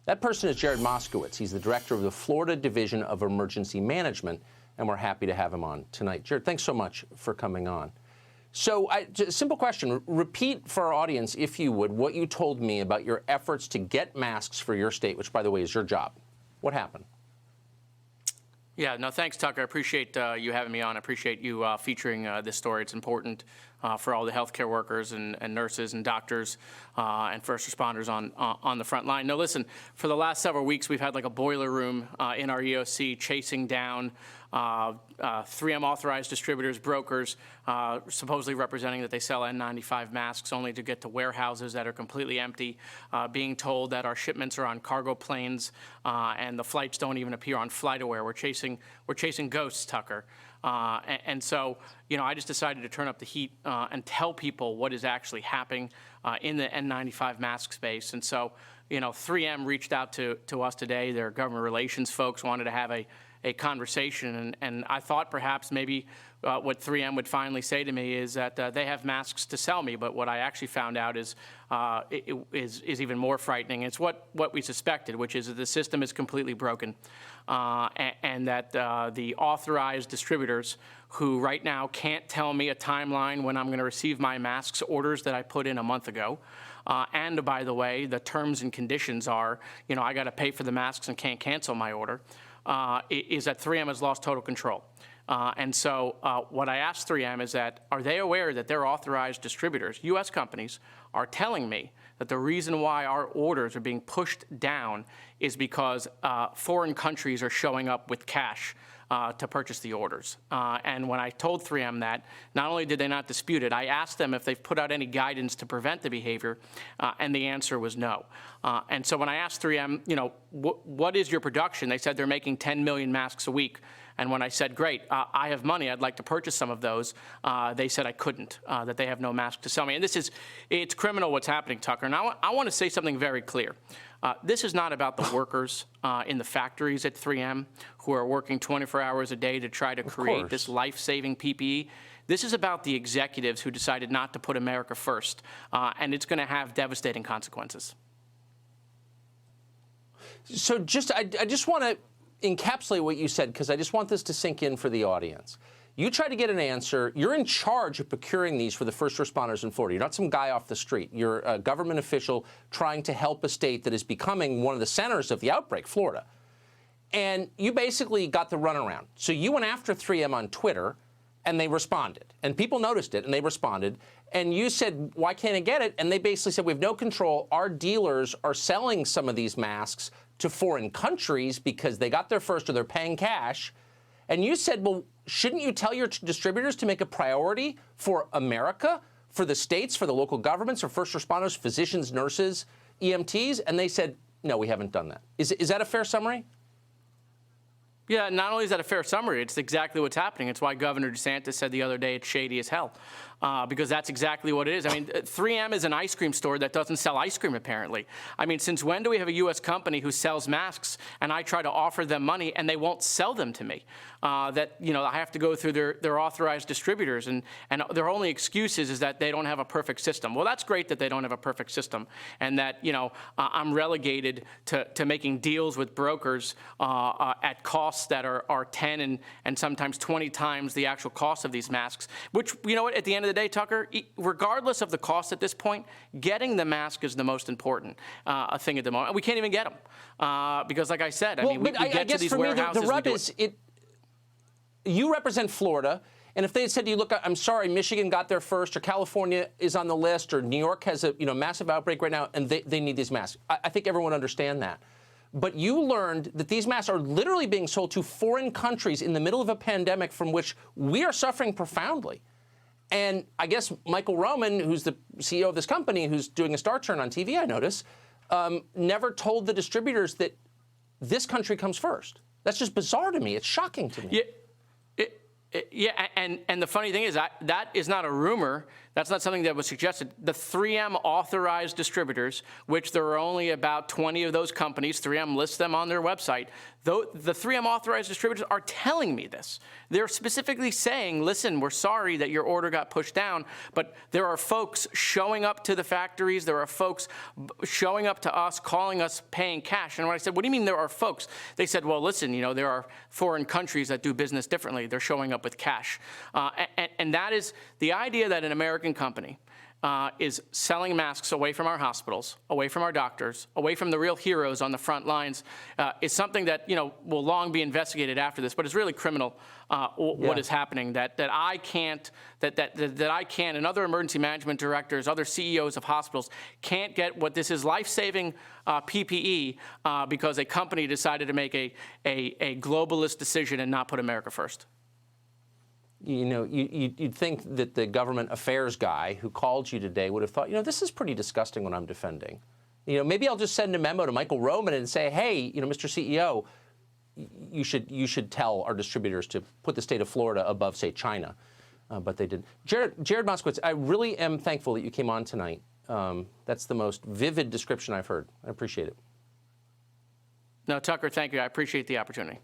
That person is Jared Moskowitz. He's the director of the Florida Division of Emergency Management, and we're happy to have him on tonight. Jared, thanks so much for coming on. So, simple question. Repeat for our audience, if you would, what you told me about your efforts to get masks for your state, which, by the way, is your job. What happened? Yeah, no, thanks, Tucker. I appreciate you having me on. I appreciate you featuring this story. It's important for all the healthcare workers and nurses and doctors and first responders on the front line. No, listen, for the last several weeks, we've had like a boiler room in our EOC chasing down 3M authorized distributors, brokers, supposedly representing that they sell N95 masks only to get to warehouses that are completely empty, being told that our shipments are on cargo planes and the flights don't even appear on FlightAware. We're chasing ghosts, Tucker. And so, you know, I just decided to turn up the heat and tell people what is actually happening in the N95 mask space. And so, you know, 3M reached out to us today. Their government relations folks wanted to have a conversation, and I thought perhaps maybe what 3M would finally say to me is that they have masks to sell me, but what I actually found out is even more frightening. It's what we suspected, which is that the system is completely broken, and that the authorized distributors who right now can't tell me a timeline when I'm going to receive my masks orders that I put in a month ago. And by the way, the terms and conditions are, you know, I got to pay for the masks and can't cancel my order. Is that 3M has lost total control. And so what I asked 3M is that, are they aware that their authorized distributors, U.S. companies, are telling me that the reason why our orders are being pushed down is because foreign countries are showing up with cash to purchase the orders. And when I told 3M that, not only did they not dispute it, I asked them if they've put out any guidance to prevent the behavior, and the answer was no. And so when I asked 3M, you know, what is your production? They said they're making 10 million masks a week. And when I said, great, I have money, I'd like to purchase some of those, they said I couldn't, that they have no mask to sell me. And it's criminal what's happening, Tucker. And I want to say something very clear. This is not about the workers in the factories at 3M who are working 24 hours a day to try to create this life-saving PPE. This is about the executives who decided not to put America first, and it's going to have devastating consequences. So I just want to encapsulate what you said, because I just want this to sink in for the audience. You try to get an answer. You're in charge of procuring these for the first responders in Florida. You're not some guy off the street. You're a government official trying to help a state that is becoming one of the centers of the outbreak, Florida. And you basically got the runaround. So you went after 3M on Twitter, and they responded. And people noticed it, and they responded. And you said, why can't I get it? And they basically said, we have no control. Our dealers are selling some of these masks to foreign countries because they got there first or they're paying cash. And you said, well, shouldn't you tell your distributors to make a priority for America, for the states, for the local governments, for first responders, physicians, nurses, EMTs? And they said, no, we haven't done that. Is that a fair summary? Yeah, not only is that a fair summary, it's exactly what's happening. It's why Governor DeSantis said the other day it's shady as hell, because that's exactly what it is. I mean, 3M is an ice cream store that doesn't sell ice cream, apparently. I mean, since when do we have a U.S. company who sells masks and I try to offer them money and they won't sell them to me? That, you know, I have to go through their authorized distributors, and their only excuse is that they don't have a perfect system. Well, that's great that they don't have a perfect system, and that, you know, I'm relegated to making deals with brokers at costs that are 10 and sometimes 20 times the actual cost of these masks, which, you know what, at the end of the day, Tucker, regardless of the cost at this point, getting the mask is the most important thing at the moment. We can't even get them because, like I said, I mean, we get to these warehouses. The rub is you represent Florida, and if they had said to you, look, I'm sorry, Michigan got there first, or California is on the list, or New York has a massive outbreak right now, and they need these masks, I think everyone would understand that. But you learned that these masks are literally being sold to foreign countries in the middle of a pandemic from which we are suffering profoundly. And I guess Michael Roman, who's the CEO of this company, who's doing a star turn on TV, I notice, never told the distributors that this country comes first. That's just bizarre to me. It's shocking to me. Yeah, and the funny thing is that is not a rumor. That's not something that was suggested. The 3M authorized distributors, which there are only about 20 of those companies, 3M lists them on their website, though the 3M authorized distributors are telling me this. They're specifically saying, listen, we're sorry that your order got pushed down, but there are folks showing up to the factories, there are folks showing up to us, calling us, paying cash. And when I said, what do you mean there are folks? They said, well, listen, there are foreign countries that do business differently. They're showing up with cash. And that is the idea that an American company is selling masks away from our hospitals, away from our doctors, away from the real heroes on the front lines, is something that will long be investigated after this. But it's really criminal what is happening. That I can't, and other emergency management directors, other CEOs of hospitals can't get what this is lifesaving PPE because a company decided to make a globalist decision and not put America first. You'd think that the government affairs guy who called you today would have thought, this is pretty disgusting what I'm defending. Maybe I'll just send a memo to Michael Roman and say, hey, Mr. CEO, you should tell our distributors to put the state of Florida above, say, China. But they didn't. Jared Moskowitz, I really am thankful that you came on tonight. That's the most vivid description I've heard. I appreciate it. No, Tucker, thank you. I appreciate the opportunity.